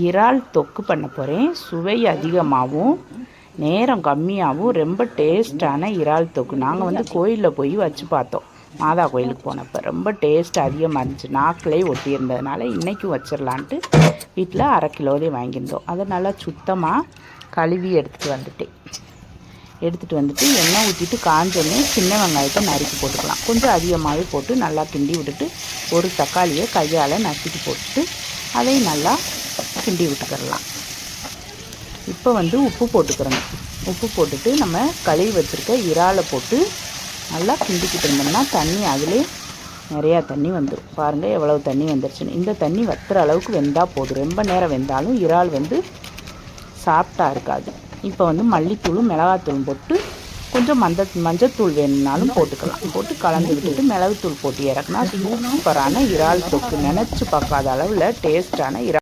இறால் தொக்கு பண்ண போகிறேன். சுவை அதிகமாகவும் நேரம் கம்மியாகவும் ரொம்ப டேஸ்டான இறால் தொக்கு. நாங்கள் வந்து கோயிலில் போய் வச்சு பார்த்தோம். மாதா கோயிலுக்கு போனப்போ ரொம்ப டேஸ்ட் அதிகமாக இருந்துச்சு. நாக்கிலே ஒட்டி இருந்ததுனால இன்றைக்கும் வச்சிடலான்ட்டு வீட்டில் 1/2 கிலோவே வாங்கியிருந்தோம். அதை நல்லா சுத்தமாக கழுவி எடுத்துகிட்டு வந்துட்டு எண்ணெய் ஊற்றிட்டு காஞ்சோடனே சின்ன வெங்காயத்தை நறுக்கி போட்டுக்கலாம். கொஞ்சம் அதிகமாகவே போட்டு நல்லா கிண்டி விட்டுட்டு ஒரு தக்காளியை கையால் நசுக்கி போட்டுட்டு அதையும் நல்லா கிண்டி விட்டுக்கிடலாம். இப்போ வந்து உப்பு போட்டுக்கிறோம். உப்பு போட்டுட்டு நம்ம கழுவி வச்சுருக்க இறாலை போட்டு நல்லா கிண்டிக்கிட்டு இருந்தோம்னா தண்ணி அதிலே நிறையா தண்ணி வந்துடும். பாருங்கள் எவ்வளவு தண்ணி வந்துருச்சுன்னு. இந்த தண்ணி வத்துற அளவுக்கு வெந்தால் போதும். ரொம்ப நேரம் வெந்தாலும் இறால் வந்து சாப்பிட்டா இருக்காது. இப்போ வந்து மல்லித்தூளும் மிளகாத்தூளும் போட்டு கொஞ்சம் மஞ்சத்தூள் வேணும்னாலும் போட்டுக்கலாம். போட்டு கலந்து விட்டுட்டு மிளகுத்தூள் போட்டு இறக்குனா சூப்பரான இறால் தொக்கு. நினச்சி பார்க்காத அளவில் டேஸ்டான இறால்